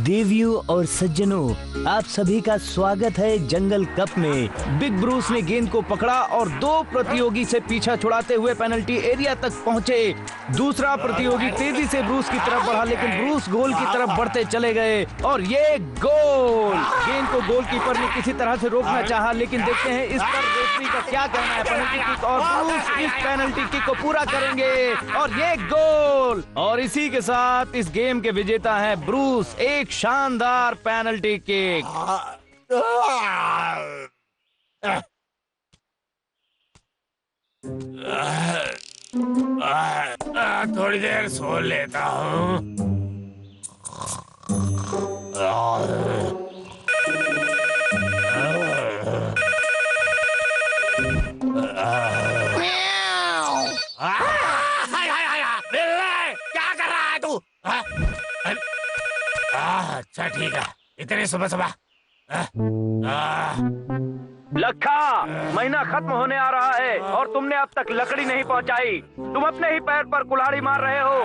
देवियों और सज्जनों, आप सभी का स्वागत है जंगल कप में। बिग ब्रूस ने गेंद को पकड़ा और दो प्रतियोगी से पीछा छुड़ाते हुए पेनल्टी एरिया तक पहुंचे। दूसरा प्रतियोगी तेजी से ब्रूस की तरफ बढ़ा, लेकिन ब्रूस गोल की तरफ बढ़ते चले गए और ये गोल। गेंद को गोलकीपर ने किसी तरह से रोकना चाहा, लेकिन देखते हैं इस पर रेफरी का क्या कहना है। पेनल्टी किक और ब्रूस इस पेनल्टी किक को पूरा करेंगे और ये गोल। और इसी के साथ इस गेम के विजेता है ब्रूस। एक शानदार पेनल्टी किक। थोड़ी देर सो लेता हूँ। क्या कर रहा है तू? अच्छा ठीक है, इतने सुबह सुबह। लखा, महीना खत्म होने आ रहा है और तुमने अब तक लकड़ी नहीं पहुंचाई। तुम अपने ही पैर पर कुल्हाड़ी मार रहे हो।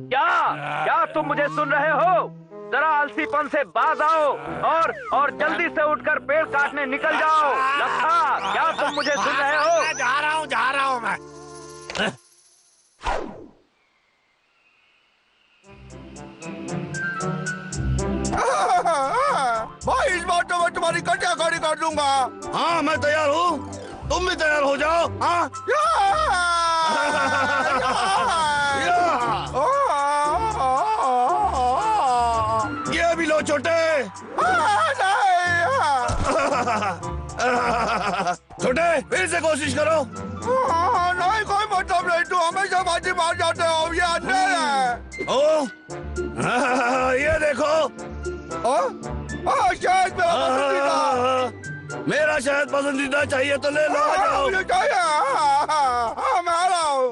क्या तुम मुझे सुन रहे हो? जरा आलसीपन से बाज आओ और जल्दी से उठकर पेड़ काटने निकल जाओ। लखा, क्या तुम मुझे सुन रहे हो? जा रहा हूँ मैं। भाई इस बार तो मैं तुम्हारी कटिया गाड़ी कर दूंगा। हाँ मैं तैयार हूँ, तुम भी तैयार हो जाओ। हाँ ये भी लो छोटे। छोटे फिर से कोशिश करो। नहीं कोई मतलब नहीं, तू हमेशा बाजी मार जाते हो। ये अंधेर है। ओ ये देखो। शायद मेरा पसंदीदा। मेरा शायद पसंदीदा चाहिए तो ले लो। आ जाओ। मुझे चाहिए। मैं आ रहा हूँ।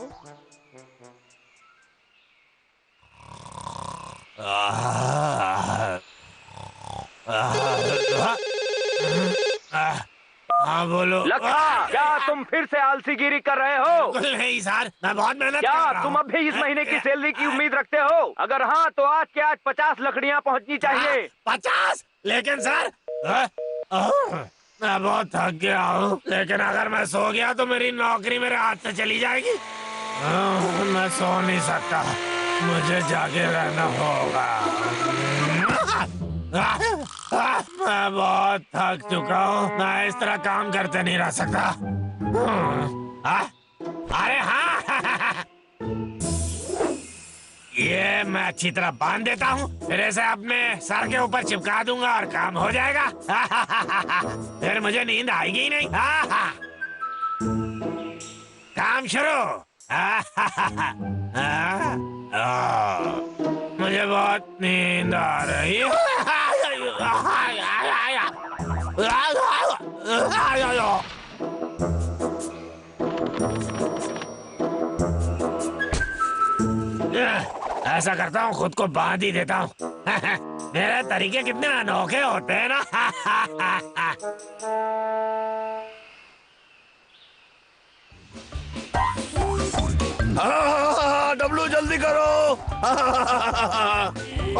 हाँ बोलो। लखा, क्या तुम फिर से आलसीगिरी कर रहे हो? नहीं सर, मैं बहुत मेहनत कर क्या रहा तुम हूँ। अब भी इस महीने की सैलरी की उम्मीद रखते हो? अगर हाँ तो आज के आज 50 लकड़ियाँ पहुँचनी चाहिए। 50? लेकिन सर मैं बहुत थक गया हूँ, लेकिन अगर मैं सो गया तो मेरी नौकरी मेरे हाथ से चली जाएगी। मैं सो नहीं सकता, मुझे जागे रहना होगा। मैं बहुत थक चुका हूँ, मैं इस तरह काम करते नहीं रह सकता। अरे हाँ ये मैं अच्छी तरह बांध देता हूँ, फिर इसे अपने सर के ऊपर चिपका दूंगा और काम हो जाएगा। फिर मुझे नींद आएगी ही नहीं। काम शुरू। मुझे बहुत नींद आ रही है। ऐसा करता हूँ, खुद को बांध ही देता हूँ। मेरे तरीके कितने अनोखे होते हैं ना। डब्लू जल्दी करो।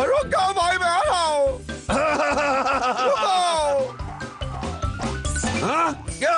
रुक जाओ भाई, मैं आ रहा हूँ। क्या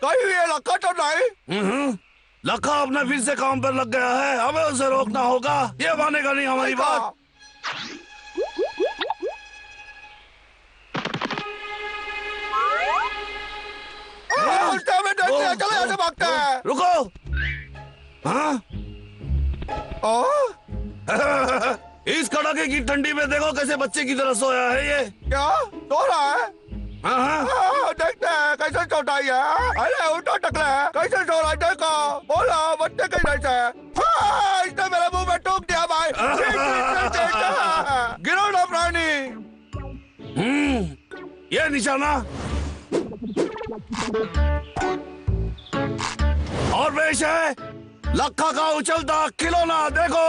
कहीं ये लक्का तो नहीं? लखा अपने फिर से काम पर लग गया है, हमें उसे रोकना होगा। ये मानेगा नहीं हमारी बात। चले ऐसे भागते हैं। रुको। हाँ इस कड़ाके की ठंडी में देखो कैसे बच्चे की तरह सोया है ये। क्या सो रहा है? देखते हैं कैसे चौटाई है। अरे उठो टकले, कैसे सो रहा है देखो। बोलो बच्चे कैसे से। इसने मेरे मुंह में टूक दिया भाई। गिरो ना प्राणी। ये निशाना और पेश है लखा का उछलता खिलौना। देखो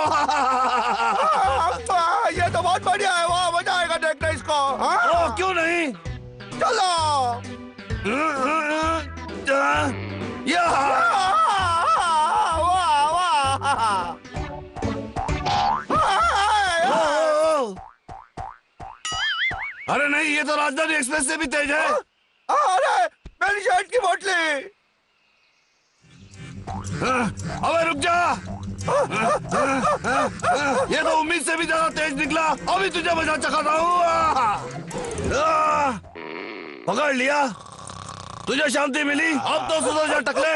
चलो अरे नहीं, ये तो राजधानी एक्सप्रेस से भी तेज है। अरे मेरी शर्ट की बोतली। अबे रुक जा। ये तो उम्मीद से भी ज्यादा तेज निकला। अभी तुझे मजा चखाता हूँ। पकड़ लिया, तुझे शांति मिली। अब तो सुधर जा टकले।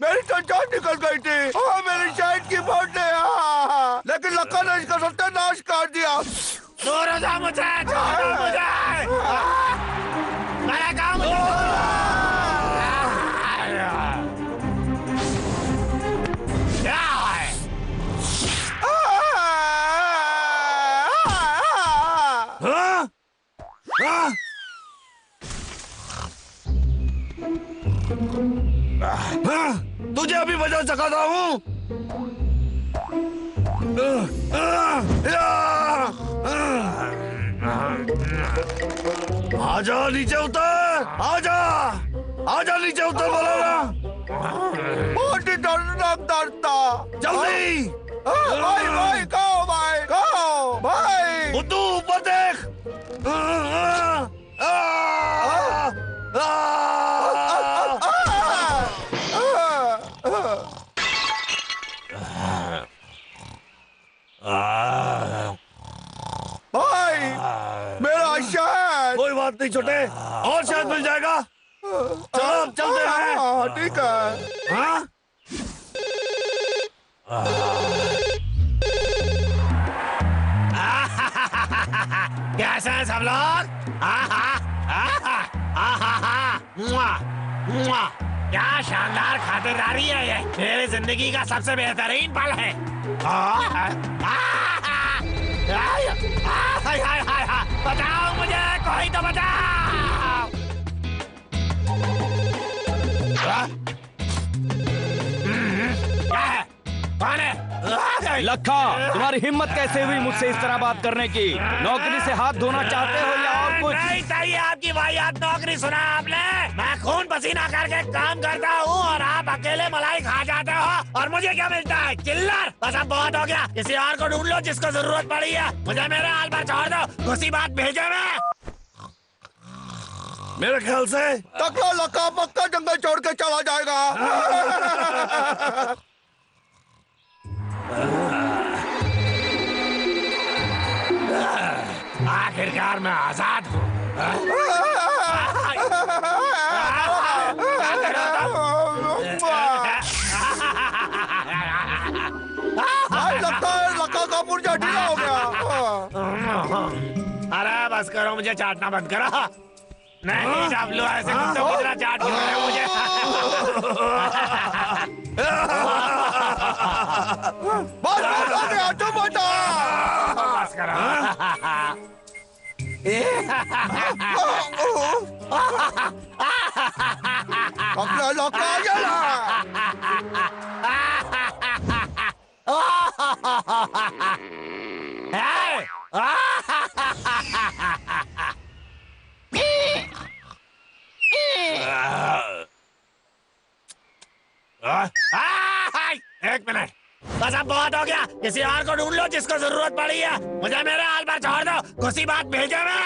मेरी तो जान निकल गई थी। मेरी शर्ट की बोतली, लेकिन लक्का ने इसका सत्यानाश कर दिया। दूर हो जा मुझे, छोड़ो मुझे। मेरा काम क्या है? तुझे अभी मजा चखाता हूँ। आजा नीचे उतर, आजा आजा नीचे उतर, बोला ना। बहुत ही दर्दनाक दर्द था। जल्दी भाई भाई कहो, भाई कहो, भाई। बुद्धू ऊपर देख। भाई मेरा शर्ट। कोई बात नहीं छोटे, और शायद मिल जाएगा। चलो अब चलते हैं। ठीक है। हाँ? कैसे हैं सब लोग? क्या शानदार खातिरदारी है ये। मेरी जिंदगी का सबसे बेहतरीन पल है। बचाओ मुझे, कोई तो बचाओ। क्या है? कौन है? लखा, तुम्हारी हिम्मत कैसे हुई मुझसे इस तरह बात करने की? नौकरी से हाथ धोना चाहते हो या और कुछ? नहीं चाहिए आपकी वाहियात नौकरी। सुना आपने? मैं खून पसीना करके काम करता हूँ और आप अकेले मलाई खा जाते हो। और मुझे क्या मिलता है? चिल्लर। बस अब बहुत हो गया। किसी और को ढूंढ लो जिसको जरूरत पड़ी है। मुझे मेरे हाल पर छोड़ दो। उसी बात भेजे में मेरे ख्याल से टकला लक्का पक्का जंगल छोड़ के चला जाएगा। आखिरकार मैं आजाद हूँ। लक्का का पुर्जा ढीला हो गया। अरे बस करो, मुझे चाटना बंद करो। नहीं डब्लू, ऐसे कुत्ते की तरह चाट क्यों रहे हो मुझे? बस हो गया, तुम बता। बस करो। टकला लक्का जला। एक मिनट, बस अब बहुत हो गया। किसी और को ढूंढ लो जिसको जरूरत पड़ी है। मुझे मेरे हाल पर छोड़ दो। उसी बात भेजे में।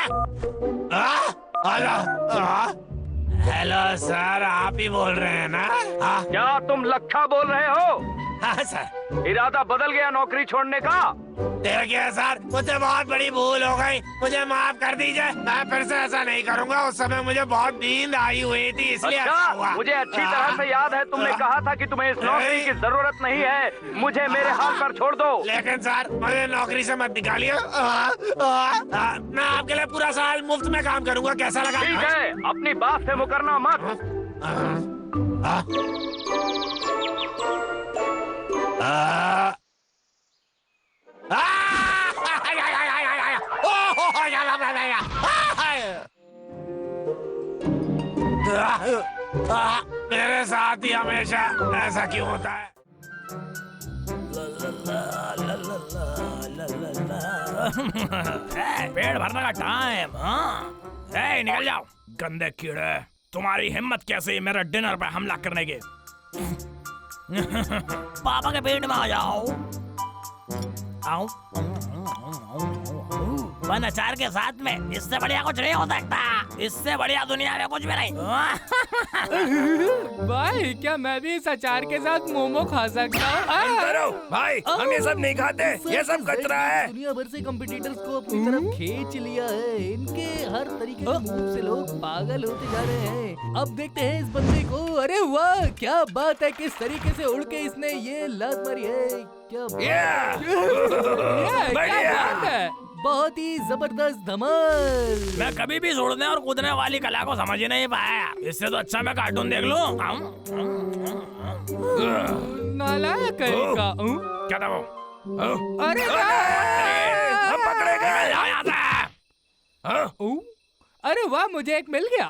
हेलो सर, आप ही बोल रहे हैं ना? क्या तुम लखा बोल रहे हो? हाँ सर। इरादा बदल गया नौकरी छोड़ने का? देखिए सर, मुझसे बहुत बड़ी भूल हो गई। मुझे माफ कर दीजिए। मैं फिर से ऐसा नहीं करूंगा। उस समय मुझे बहुत नींद आई हुई थी, इसलिए ऐसा हुआ। मुझे अच्छी तरह से याद है, तुमने कहा था कि तुम्हें इस नौकरी की जरूरत नहीं है। मुझे मेरे हाल पर छोड़ दो। लेकिन सर, मुझे नौकरी से मत निकालिए। मैं आपके लिए पूरा साल मुफ्त में काम करूंगा। कैसा लगा? ठीक है, अपनी बात से मुकरना मत। मेरे साथ ही हमेशा ऐसा क्यों होता है? पेट भरने का टाइम। निकल जाओ गंदे कीड़े। तुम्हारी हिम्मत कैसे मेरे डिनर पे हमला करने की? पापा के पेट में आ जाओ। आओ। वन अचार के साथ में इससे बढ़िया कुछ नहीं हो सकता। इससे बढ़िया दुनिया में कुछ भी नहीं। भाई क्या मैं भी इस अचार के साथ मोमो खा सकता हूँ? भाई हम ये सब नहीं खाते, ये सब कचरा है। दुनिया भर से कॉम्पिटिटर्स को अपनी तरफ खींच लिया है। इनके हर तरीके के मूव से लोग पागल होते जा रहे हैं। अब देखते हैं इस बंदे को। अरे वाह क्या बात है, किस तरीके से उड़ के इसने ये लात मारी है। क्या बात है, बहुत ही जबरदस्त धमाल। मैं कभी भी उड़ने और कूदने वाली कला को समझ ही नहीं पाया। इससे तो अच्छा मैं कार्टून देख लूं। नालायक कहेगा। क्या था वो? अरे हम पकड़े गए। अरे वाह मुझे एक मिल गया।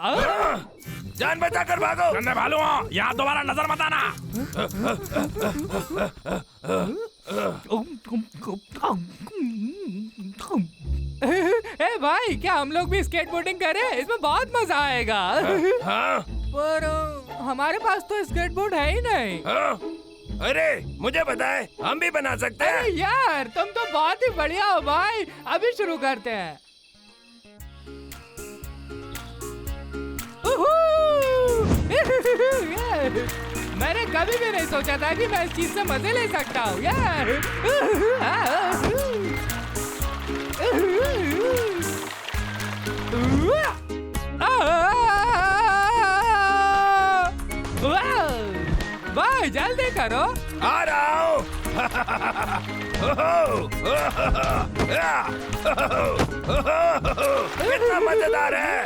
जान बचा कर भागो। गंदे भालू हो, यहाँ दोबारा नजर मत आना। ए भाई क्या हम लोग भी स्केटबोर्डिंग करें? इसमें बहुत मजा आएगा। पर हमारे पास तो स्केटबोर्ड है ही नहीं। अरे मुझे बताए, हम भी बना सकते हैं। अरे यार तुम तो बहुत ही बढ़िया हो भाई। अभी शुरू करते हैं। मैंने कभी भी नहीं सोचा था कि मैं इस चीज से मजे ले सकता हूँ यार। भाई जल्दी करो। आ रहा हूँ। कितना मजेदार है।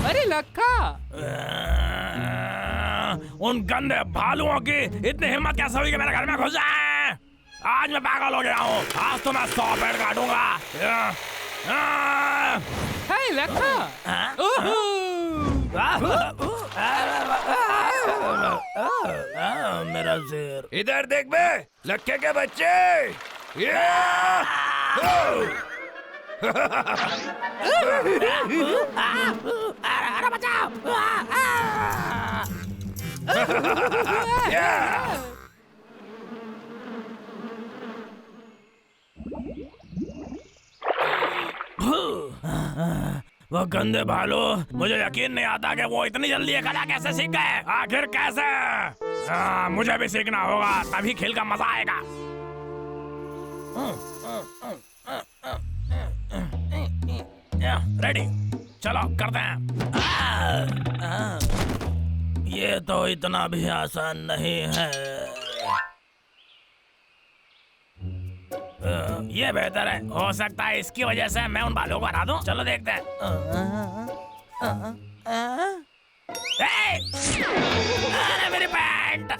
अरे लक्का, उन गंदे भालुओं की इतनी हिम्मत कैसे हुई कि मेरे घर में घुस जाए? आज मैं पागल हो गया हूँ। आज तो मैं 100 पेड़ काटूंगा। हे लक्का। मेरा सिर। इधर देख बे, लक्के के बच्चे। अरे बचाओ। वो गंदे भालू, मुझे यकीन नहीं आता कि वो इतनी जल्दी ये कला कैसे सीख गए। आखिर कैसे? मुझे भी सीखना होगा, तभी खेल का मजा आएगा। रेडी, चलो करते हैं। ये तो इतना भी आसान नहीं है। ये बेहतर है। हो सकता है इसकी वजह से मैं उन बालों को हरा दूं। चलो देखते हैं। अरे मेरी पैंट।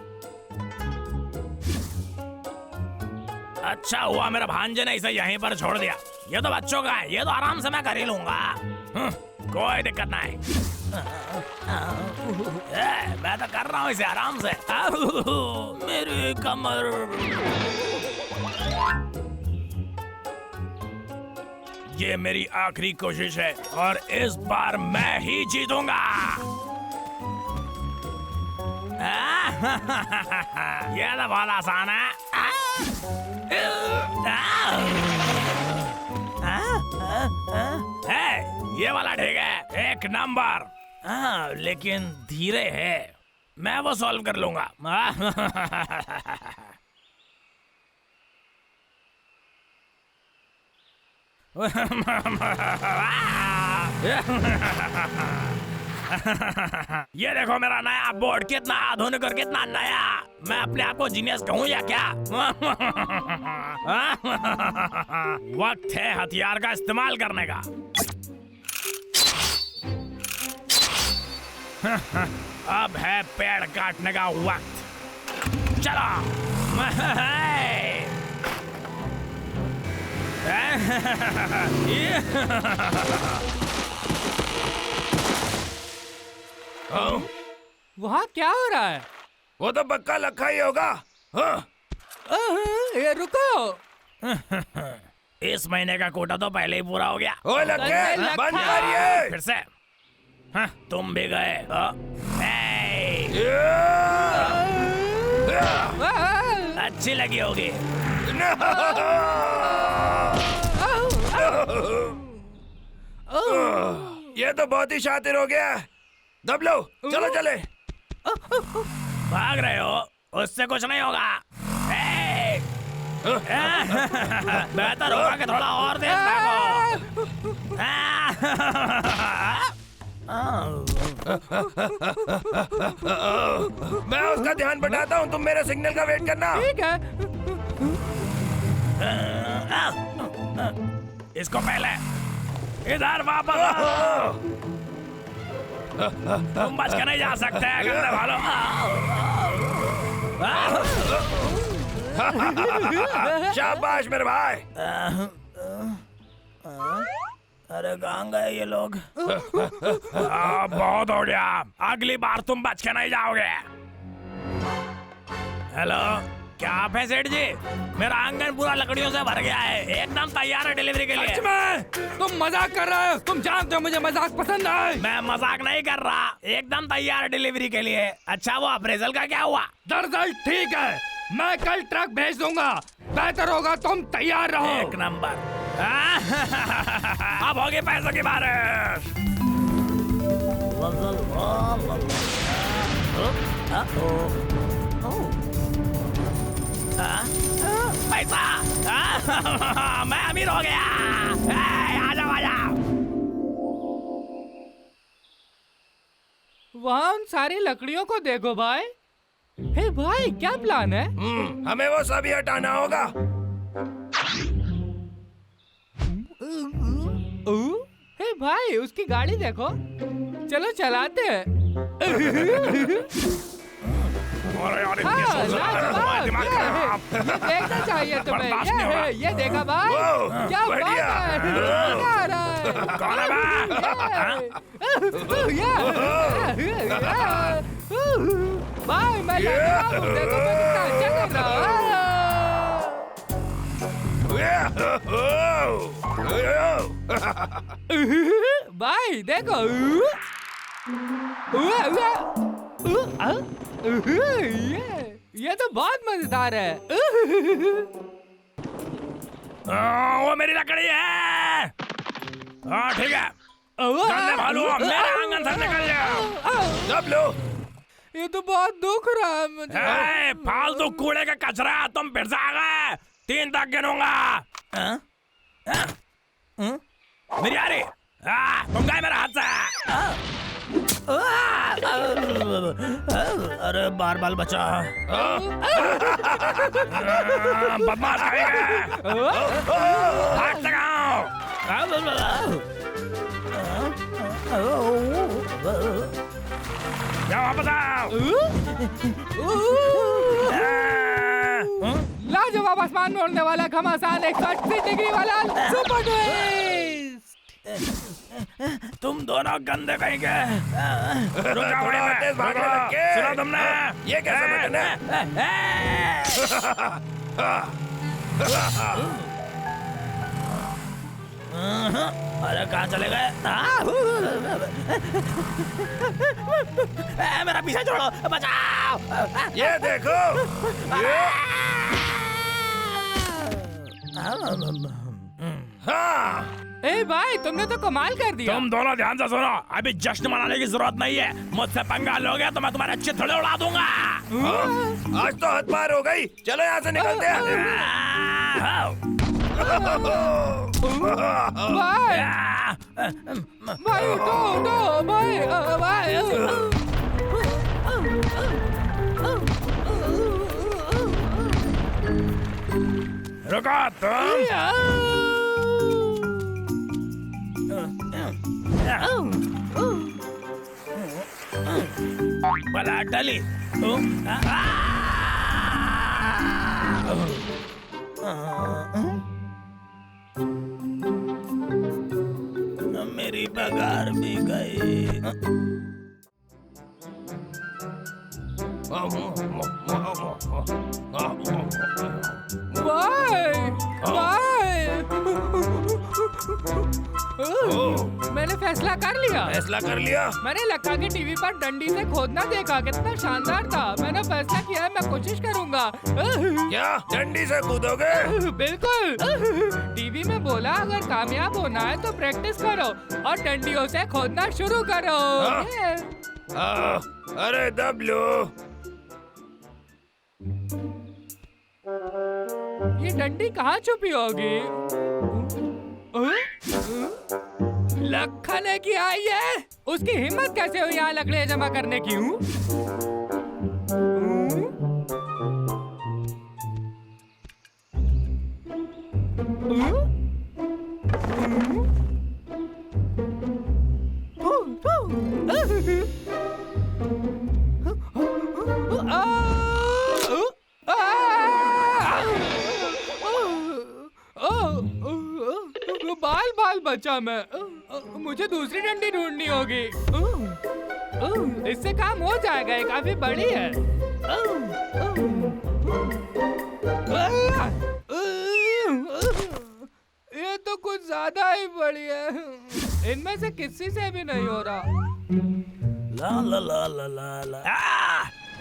अच्छा हुआ मेरा भांजे ने इसे यहीं पर छोड़ दिया। ये तो बच्चों का है, ये तो आराम से मैं कर ही लूंगा। कोई दिक्कत नहीं। मैं तो कर रहा हूँ इसे आराम से। मेरी कमर। ये मेरी आखिरी कोशिश है और इस बार मैं ही जीतूंगा। ये तो बहुत आसान है। ये वाला ठीक है, 1 नंबर। लेकिन धीरे है, मैं वो सॉल्व कर लूंगा। ये देखो मेरा नया बोर्ड, कितना आधुनिक और कितना नया। मैं अपने आप को जीनियस कहूँ या क्या? वक्त है हथियार का इस्तेमाल करने का। अब है पेड़ काटने का वक्त। चलो। वहाँ क्या हो रहा है? वो तो पक्का लखा ही होगा। ये रुको। इस महीने का कोटा तो पहले ही पूरा हो गया। ओ लगे लखा। बंद करिए। फिर से हाँ, तुम भी गए। अच्छी लगी होगी। ये तो बहुत ही शातिर हो गया। दब लो, चलो चले। भाग रहे हो, उससे कुछ नहीं होगा। बेहतर होगा कि थोड़ा और देर मैं उसका ध्यान बटाता हूँ, तुम मेरे सिग्नल का वेट करना। ठीक है। इसको पहले इधर वापस आओ। तुम बच के नहीं जा सकते गंदे भालो। शाबाश मेरे भाई। अरे कहाँ गए ये लोग? बहुत हो गया, अगली बार तुम बच के नहीं जाओगे। हेलो, क्या आप हैं सेठ जी? मेरा आंगन पूरा लकड़ियों से भर गया है, एकदम तैयार है डिलीवरी के लिए। तुम मजाक कर रहे हो? तुम जानते हो मुझे मजाक पसंद है। मैं मजाक नहीं कर रहा, एकदम तैयार है डिलीवरी के लिए। अच्छा वो अप्रेजल का क्या हुआ? दरअसल ठीक है, मैं कल ट्रक भेज दूंगा। बेहतर होगा तुम तैयार रहो। एक नंबर। अब होगी पैसों की बारिश। पैसा। मैं अमीर हो गया। आ जाओ आ जाओ। वहाँ उन सारी लकड़ियों को देखो भाई। हे भाई क्या प्लान है? हमें वो सभी हटाना होगा। हे भाई उसकी गाड़ी देखो, चलो चलाते हैं। हाँ, लाजवाब, दिमाग खराब। ये देखना चाहिए तुम्हें। बर्दाश्त नहीं होगा। ये देखा भाई, क्या बात बढ़िया। है। मजा आ रहा है। कौन है भाई मैं लाजवाब हूँ, देखो मैं कितना अच्छा कर रहा हूँ। भाई देखो। ये तो बहुत मजेदार है। वो मेरी लकड़ी है। हाँ ठीक है, गंदे भालू मेरे आंगन से निकल जाओ। दब लो। ये तो बहुत दुख रहा है मुझे। ए, फालतू कूड़े का कचरा, तुम फिर से आ गए। 3 तक गिनूंगा। मेरी आ रही। तुम गए मेरे हाथ से। अरे बार बाल बचा। बदमाश आएगा। हाथ लगाओ। जाओ वापस आओ। लाजवाब आसमान में उड़ने वाला घमासान 180 डिग्री वाला सुपर ट्विस्ट। तुम दोनों गंदे कहीं के। तेज भागने लगे। सुना तुमने? ये कैसे बटन है? अरे कहाँ चले गए? मेरा पीछा छोड़ो, बचाओ। ये देखो। हाँ। ए भाई तुमने तो कमाल कर दिया। तुम दोनों ध्यान से सुनो, अभी जश्न मनाने की जरूरत नहीं है। मुझसे पंगा लोगे तो मैं तुम्हारे चिथड़े उड़ा दूंगा। आज तो हद पार हो गई, चलो यहाँ से निकलते हैं। भाई भाई उठो उठो भाई भाई। रुको तुम। बला डली। मेरी पगार भी गई। मैंने फैसला कर लिया। फैसला कर लिया? मैंने लखा के टीवी पर डंडी से खोदना देखा, कितना शानदार था। मैंने फैसला किया है, मैं कोशिश करूंगा। क्या डंडी से कूदोगे? बिल्कुल। टीवी में बोला अगर कामयाब होना है तो प्रैक्टिस करो और डंडियों से खोदना शुरू करो। अरे दबलो, ये डंडी कहाँ छुपी होगी? लखा ने किया ये? उसकी हिम्मत कैसे हुई यहाँ लकड़ियाँ जमा करने की? बाल बाल बचा मैं। मुझे दूसरी डंडी ढूंढनी होगी। इससे काम हो जाएगा, ये काफी बड़ी है। ये तो कुछ ज्यादा ही बड़ी है। इनमें से किसी से भी नहीं हो रहा। ला ला ला ला ला ला।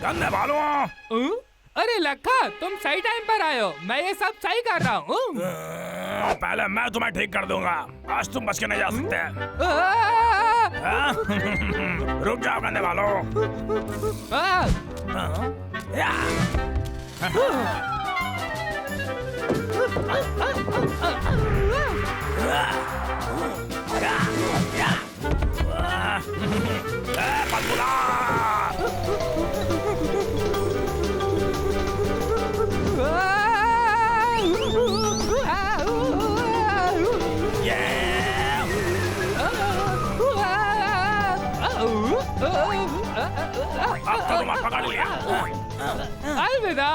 गंदे बालों। अरे लखा, तुम सही टाइम पर आए हो। मैं ये सब सही कर रहा हूँ। पहले मैं तुम्हें ठीक कर दूंगा, आज तुम बच के नहीं जा सकते। रुक जाओ गंदे बालों। अब तो तुम्हें पकड़ लिया। अलविदा।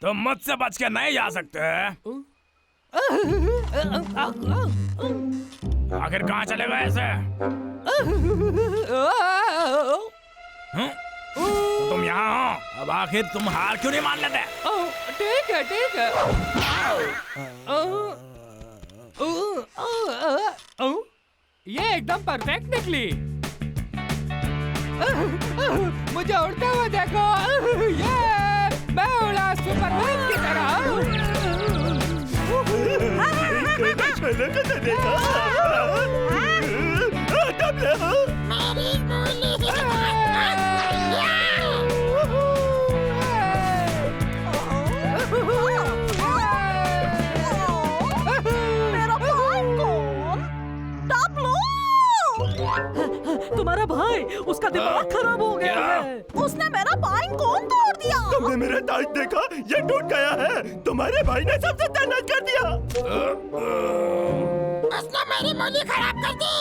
तुम मुझसे बच के नहीं जा सकते। आखिर कहाँ चले गए ऐसे? तुम यहाँ हो, अब आखिर तुम हार क्यों नहीं मान लेते? ठीक है ठीक है। ये एकदम परफेक्ट निकली। मुझे उड़ते हुए देखो। ये मैं उड़ा सुपरमैन की तरह। तुम्हारा भाई, उसका दिमाग खराब हो गया है। उसने मेरा पाइन कौन तोड़ दिया? तुमने मेरा ताज देखा? ये टूट गया है। तुम्हारे भाई ने सबसे तैनात कर दिया। उसने मेरी मूली खराब कर दी।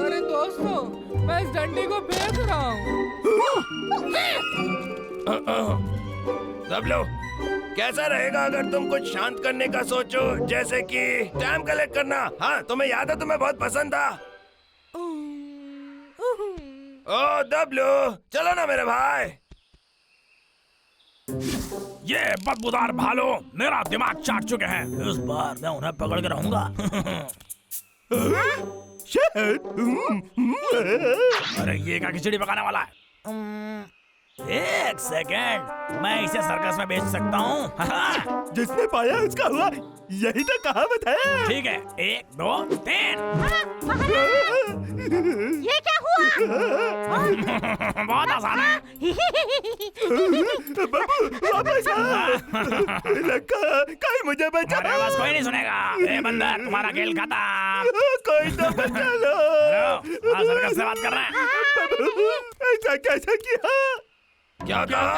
अरे दोस्तों, मैं इस डंडी को फेंक रहा हूँ। दबलो, कैसा रहेगा अगर तुम कुछ शांत करने का सोचो, जैसे कि टाइम कलेक्ट करना। हाँ, तुम्हें याद है, तुम्हें बहुत पसंद था। ओ दबलो, चलो ना मेरे भाई। ये बदबूदार भालू मेरा दिमाग चाट चुके हैं। इस बार मैं उन्हें पकड़ के रहूंगा। अरे ये क्या खिचड़ी पकाने वाला है? एक सेकेंड, मैं इसे सर्कस में बेच सकता हूँ। जिसने पाया उसका हुआ, यही तो कहावत है। ठीक है, 1 2 3। ये क्या हुआ? बहुत आसान है। बाबू वापस आ। लक्का, कोई मुझे बचा। अरे बस कोई नहीं सुनेगा। ए बंदर, तुम्हारा खेल खत्म। कोई तो बचा लो। हाँ, सर्कस से बात कर रहे हैं। ऐसा कैसा किया? क्या कहा?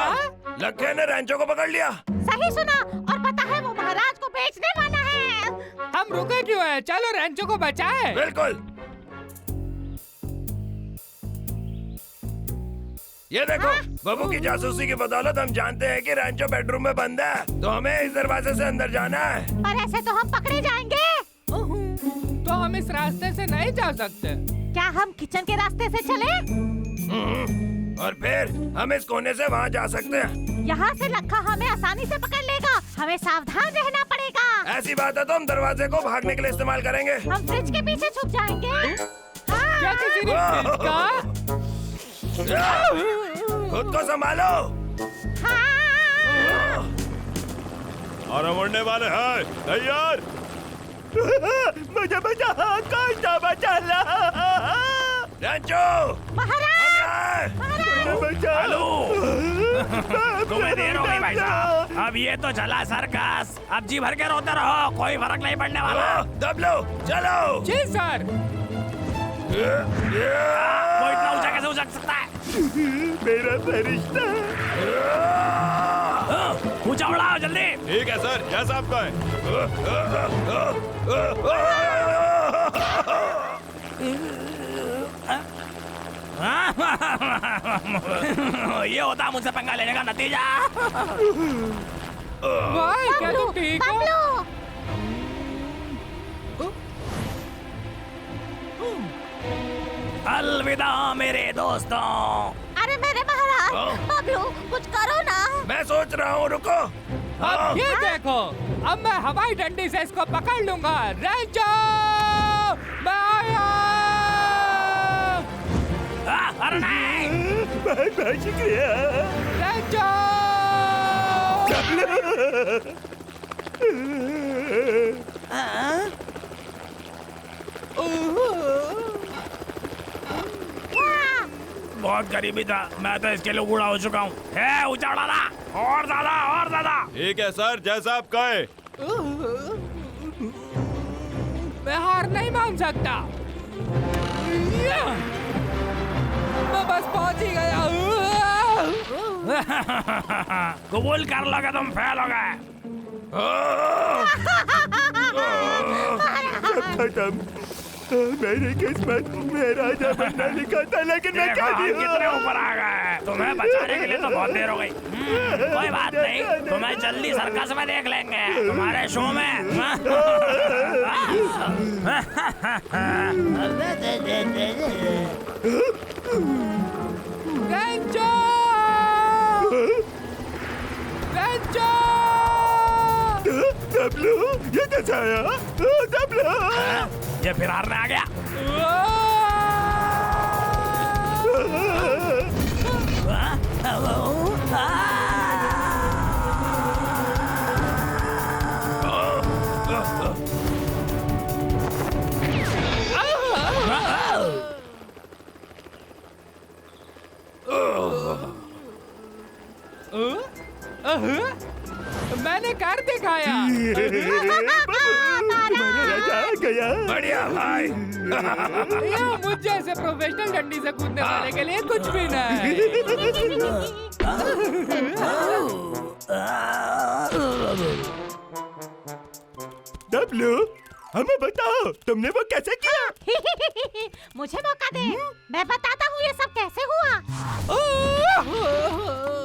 लक्के ने रैंचो को पकड़ लिया। सही सुना, और पता है वो महाराज को बेचने वाला है। हम रुके क्यों हैं? चलो रैंचो को बचाए। बिल्कुल। ये देखो, बबू की जासूसी की बदौलत हम जानते हैं कि रैंचो बेडरूम में बंद है, तो हमें इस दरवाजे से अंदर जाना है। पर ऐसे तो हम पकड़े जाएंगे। तो हम इस रास्ते से नहीं जा सकते। क्या हम किचन के रास्ते से चले? और फिर हम इस कोने से वहाँ जा सकते हैं। यहाँ से लखा हमें आसानी से पकड़ लेगा, हमें सावधान रहना पड़ेगा। ऐसी बात है तो हम दरवाजे को भागने के लिए इस्तेमाल करेंगे। हम फ्रिज के पीछे छुप जाएंगे। हाँ। क्या किसी ने फ्रिज का? खुद को संभालो। हाँ। और हम उड़ने वाले हैं, तैयार? मुझे बचा, कौन बचा ला? रैंचो, महाराज, हेलो। तुम्हें देर हो गई भाई साहब। अब ये तो चला सर्कस, अब जी भर के रोते रहो, कोई फर्क नहीं पड़ने वाला। दबलो, चलो। जी सर। वो इतना ऊंचा कैसे उछल सकता है? मेरा फरिश्ता। ऊंचा उड़ाओ जल्दी। ठीक है सर, जैसा आपका है। ये होता मुझसे पंगा लेने का नतीजा। भाई क्या तुम ठीक हो? बबलू, अलविदा मेरे दोस्तों। अरे मेरे महाराज, बबलू कुछ करो ना। मैं सोच रहा हूँ, रुको। अब ये देखो, अब मैं हवाई डंडी से इसको पकड़ लूंगा। रैंचो, मैं आया। अरे नहीं। बहुत बहुत शुक्रिया। रैंचो। बहुत गरीबी था, मैं तो इसके लिए बूढ़ा हो चुका हूँ। ऊंचा उड़ाना, और ज्यादा और ज्यादा। ठीक है सर, जैसा आप कहे। मैं हार नहीं मान सकता। मैं बस पहुंच ही गया। कबूल कर लो कि तुम फेल हो गए। खत्म। मेरी किस्मत में राजा बनना लिखा था, लेकिन मैं क्या हम कितने ऊपर आ गए। तुम्हें बचाने के लिए तो बहुत देर हो गई। कोई बात नहीं, तुम्हें जल्दी सर्कस में देख लेंगे, तुम्हारे शो में। रैंचो! रैंचो! डब्लू, ये कैसा आया? डब्लू! ये फिर हारने आ गया। मैंने कर दिखाया। तुम्हारा राजा आ गया। बढ़िया भाई। यह मुझ जैसे प्रोफेशनल डंडी से कूदने वाले के लिए कुछ भी नहीं। डब्लू, हमें बताओ, तुमने वो कैसे किया? मुझे मौका दे, मैं बताता हूँ ये सब कैसे हुआ।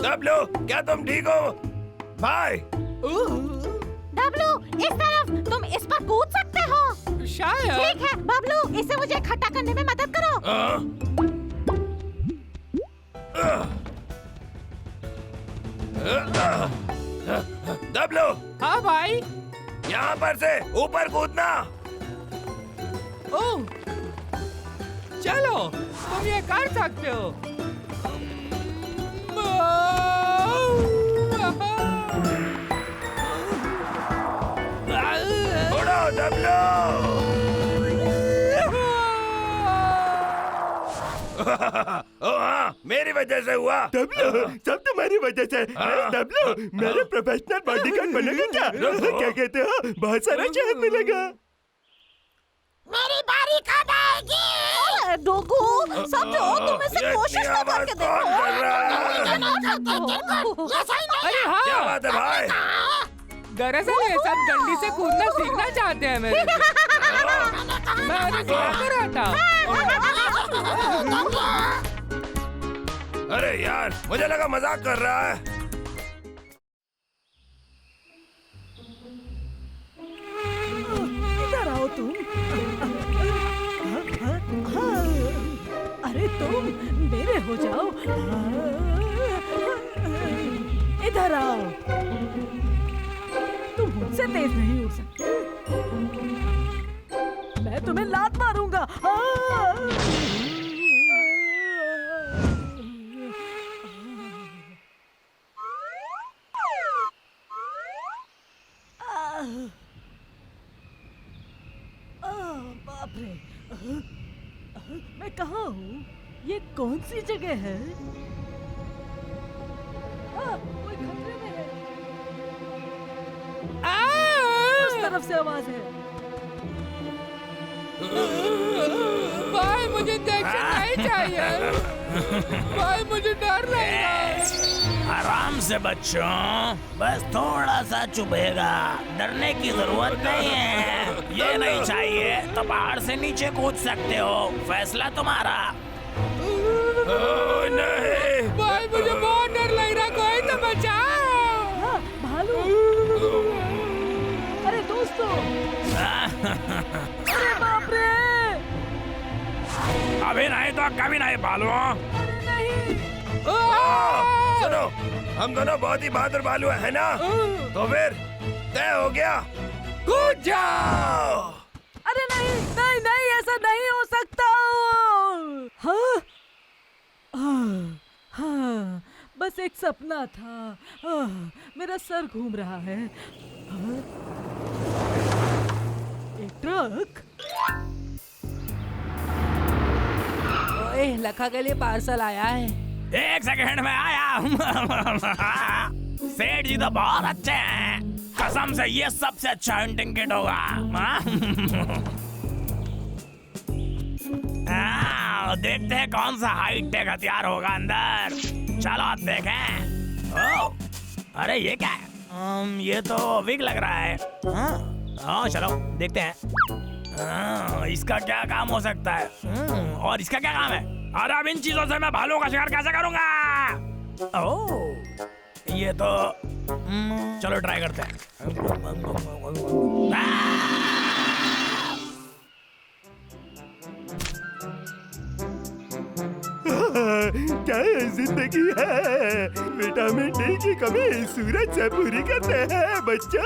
दबलो, क्या तुम ठीक हो भाई? डब्लू, इस तरफ, तुम इस पर कूद सकते हो। शायद। ठीक है बबलू, इससे मुझे इकट्ठा करने में मदद करो। दबलो, हाँ भाई। यहाँ पर से ऊपर कूदना। ओह, चलो, तुम ये कर सकते हो। उड़ो दबलो। हाँ, मेरी वजह से हुआ। डब्लू, सब तुम्हारी वजह से। डब्लू, मेरे प्रोफेशनल बॉडीगार्ड बनेगा क्या? क्या कहते हो? बहुत सारा शहद मिलेगा। मेरी बारी कब आएगी? डोगू, समझो, तुम इसे कोशिश तो करके देखो। अरे हाँ, क्या बात है भाई? दरअसल ये सब डंडी से कूदना सीखना चाहते हैं मेरे से। मैं उन्हें सिखाता रहता हूँ। अरे यार, मुझे लगा मजाक कर रहा है। इधर आओ तुम। अरे तुम मेरे हो जाओ। इधर आओ। तुम मुझसे तेज नहीं उड़ सकते। मैं तुम्हें लात मारूंगा। बाप रे, मैं कहाँ हूँ? ये कौन सी जगह है? कोई खतरे में है। उस तरफ से आवाज है। भाई मुझे इंजेक्शन नहीं चाहिए। भाई मुझे डर लग रहा है। आराम से बच्चों, बस थोड़ा सा चुभेगा, डरने की जरूरत नहीं है। ये नहीं चाहिए तो पहाड़ से नीचे कूद सकते हो, फैसला तुम्हारा। नहीं भाई मुझे बहुत डर लग रहा है, कोई तो बचाओ। हाँ, भालू। अरे दोस्तों। अरे बाप रे। अभी नहीं तो कभी नहीं भालू। अरे नहीं। सुनो, हम दोनों बहुत ही बहादुर भालू है ना? तो फिर तय हो गया, कूद जाओ। अरे नहीं नहीं नहीं, ऐसा नहीं हो सकता। हाँ हाँ, बस एक सपना था। मेरा सर घूम रहा है। एक ट्रक। ओए, लखा के लिए पार्सल आया है। 1 सेकंड में आया। सेठ जी तो बहुत अच्छे हैं, कसम से ये सबसे अच्छा हंटिंग किट होगा। देखते हैं कौन सा हाईटेक हथियार होगा अंदर। चलो आप देखें। ओह, अरे ये क्या है? ये तो विग लग रहा है। हाँ, चलो देखते हैं। इसका क्या काम हो सकता है? और इसका क्या काम है? अरे अब इन चीजों से मैं भालू का शिकार कैसे करूंगा? ओह, ये तो चलो ट्राई करते हैं। क्या जिंदगी है? विटामिन डी की कमी सूरज से पूरी करते हैं बच्चा।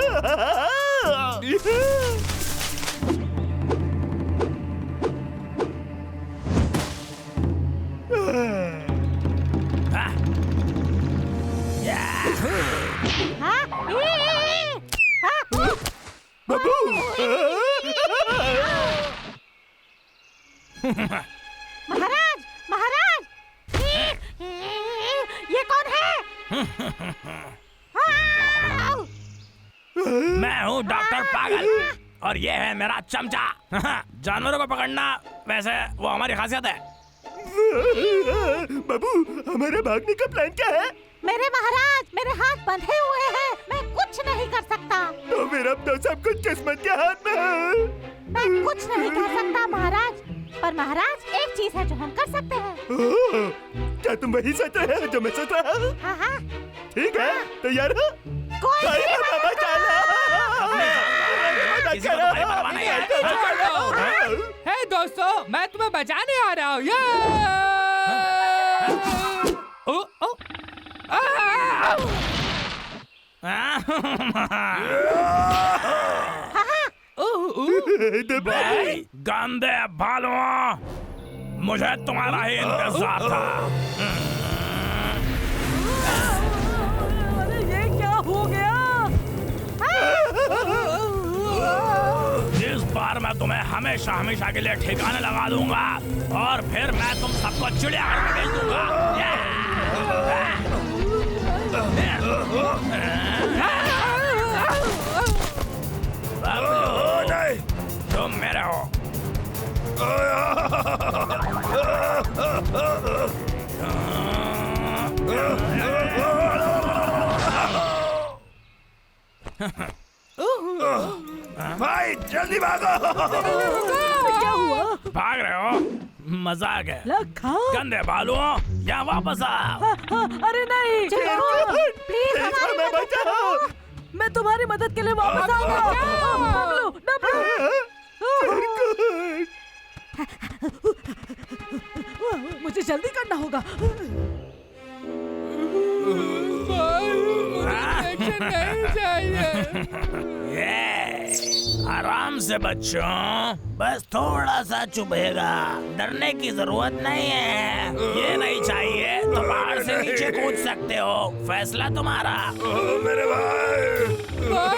बाबू, महाराज महाराज, ये कौन है? मैं हूँ डॉक्टर पागल और ये है मेरा चमचा। जानवरों को पकड़ना वैसे वो हमारी खासियत है। बाबू, हमारा भागने का प्लान क्या है? मेरे महाराज, मेरे हाथ बंधे हुए हैं, मैं कुछ नहीं कर सकता। तो फिर अब तो सब कुछ किस्मत के हाथ में है। मैं कुछ नहीं कर सकता महाराज, पर महाराज एक चीज है जो हम कर सकते हैं। क्या तुम वही सोच रहे हो जो मैं सोच रहा हूँ? हाँ हाँ, ठीक है, तैयार हो? कोई भी बाबा चलो। किसी को तुम्हारी परवाह नहीं है। हे दोस्तों, मैं तुम्हें बचाने आ रहा हूँ। गंदे भालुओं, मुझे तुम्हारा ही इंतजार था। अरे ये क्या हो गया? इस बार मैं तुम्हें हमेशा हमेशा के लिए ठिकाने लगा दूंगा और फिर मैं तुम सबको चिड़ियाघर में भेज दूंगा। नहीं, तुम मेरे हो। भाई जल्दी भागो। क्या हुआ? भाग रहे हो? मजाक है। लखा, गंदे भालुओं, यहाँ वापस आ। अरे नहीं, प्लीज हमारी मदद करो। मैं तुम्हारी मदद के लिए वापस आऊंगा। मुझे जल्दी करना होगा। आराम से बच्चों, बस थोड़ा सा चुभेगा, डरने की जरूरत नहीं है। ये नहीं चाहिए तो पहाड़ से नीचे कूद सकते हो, फैसला तुम्हारा। मेरे भाई,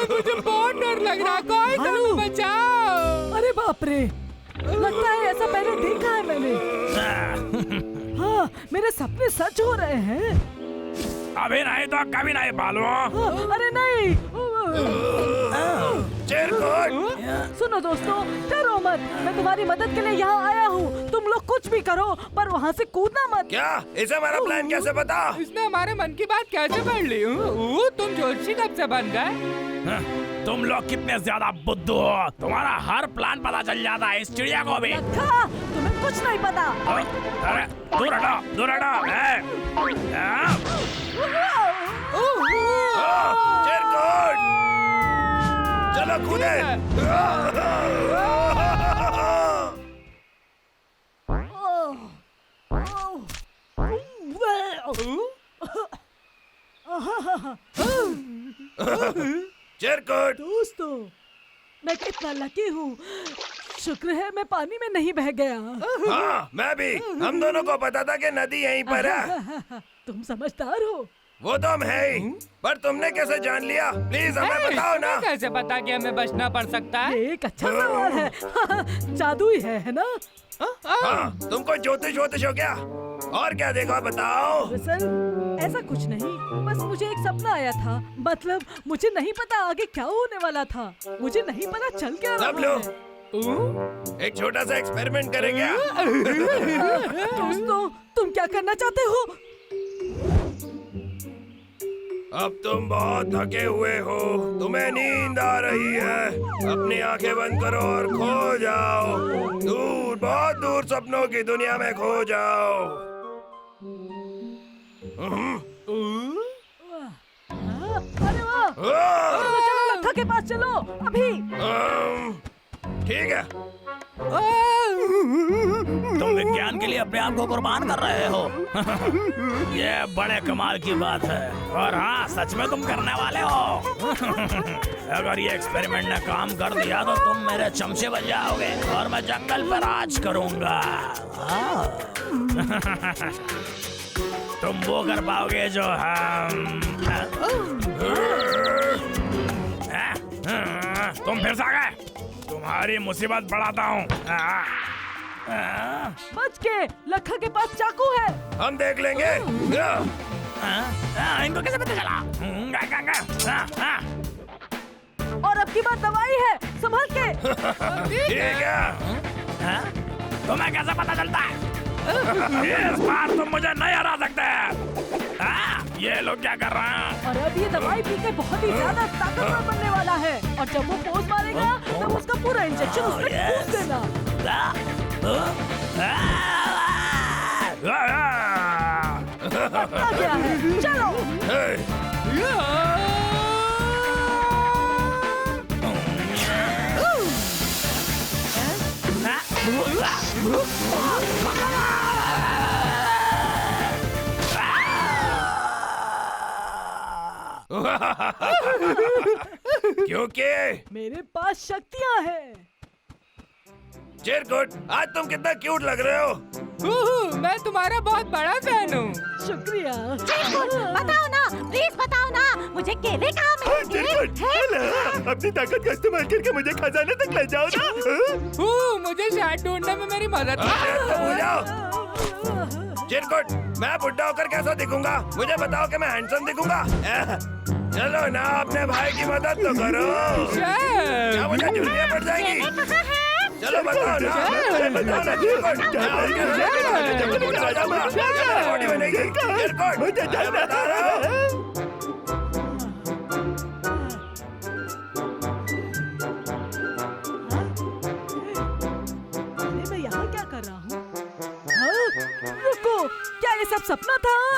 मुझे बहुत डर लग रहा, कोई तो बचाओ। अरे बाप रे, लगता है ऐसा पहले देखा है मैंने। हाँ, मेरे सपने सच हो रहे हैं। अभी नहीं तो कभी नहीं बालू। अरे नहीं। चिरकुट, सुनो दोस्तों, डरो मत, मैं तुम्हारी मदद के लिए यहाँ आया हूँ। तुम लोग कुछ भी करो, पर वहाँ से कूदना मत। क्या इसे हमारा प्लान कैसे पता? इसने हमारे मन की बात कैसे पढ़ ली? तुम जोशी कब से बन गए? तुम लोग कितने ज्यादा बुद्धू हो, तुम्हारा हर प्लान पता चल जाता है इस चिड़िया को भी। तुम्हें कुछ नहीं पता। अरे दूर हटो, दूर हटो। चिरकुट, चलो कूदे। चिरकुट, दोस्तों, मैं कितना लकी हूँ। शुक्र है मैं पानी में नहीं बह गया। हाँ मैं भी। हम दोनों को पता था कि नदी यहीं पर है। तुम समझदार हो। वो तो हम है ही, पर तुमने कैसे जान लिया? प्लीज हमें बताओ ना। कैसे पता कि हमें बचना पड़ सकता है? ये एक अच्छा सवाल है। जादू ही है ना? हाँ, तुमको ज्योतिष हो क्या? और क्या देखा बताओ? दरअसल ऐसा कुछ नहीं, बस मुझे एक सपना आया था। मतलब मुझे नहीं पता आगे क्या होने वाला था। मुझे नहीं पता चल क्या रहा सब लोग एक छोटा सा एक्सपेरिमेंट करें क्या? दोस्तों, तुम क्या करना चाहते हो? अब तुम बहुत थके हुए हो, तुम्हें नींद आ रही है। अपनी आंखें बंद करो और खो जाओ, दूर, बहुत दूर सपनों की दुनिया में खो जाओ। अरे वाह! चलो चलो, लखा के पास चलो अभी। ठीक है। तुम विज्ञान के लिए अपने आप को कुर्बान कर रहे हो। ये बड़े कमाल की बात है। और हाँ, सच में तुम करने वाले हो। अगर ये एक्सपेरिमेंट ने काम कर दिया तो तुम मेरे चमचे बन जाओगे और मैं जंगल पर राज करूंगा। तुम वो कर पाओगे जो हम। तुम फिर से आ गए। तुम्हारी मुसीबत बढ़ाता हूँ। बच के, लखा के पास चाकू है। हम देख लेंगे। इनको कैसे पता चला? और अब की बात दवाई है, संभल के। ठीक है। तुम्हें कैसे पता चलता है? इस बार तुम मुझे नहीं हरा सकते। ये लोग क्या कर रहे हैं? और अब ये दवाई पी के बहुत ही ज्यादा ताकतवर बनने वाला है। और जब वो पोज मारेगा तब उसका पूरा इंजेक्शन उसमें घुस देना। आ गया है, चलो। क्योंकि मेरे पास शक्तियाँ हैं। चिरकुट, आज तुम कितना क्यूट लग रहे हो। मैं तुम्हारा बहुत बड़ा फैन हूँ। शुक्रिया। बताओ ना, प्लीज बताओ ना, मुझे केले कहाँ मिलेंगे? अपनी ताकत का इस्तेमाल करके मुझे खजाने तक ले जाओ ना। मुझे शायद ढूंढने में मेरी मदद चिरकुट, मैं बुढ़ा होकर कैसा दिखूंगा? मुझे बताओ कि मैं हैंडसम दिखूंगा? चलो ना, अपने भाई की मदद तो करो। क्या मुझे झुर्रियाँ पड़ जाएंगी? चलो बताओ ना, बताओ ना चिरकुट। बॉडी बनेगी। चिरकुट, मुझे बता रहा हूँ। अरे मैं यहाँ क्या कर रहा हूँ? रुको, क्या ये सब सपना था।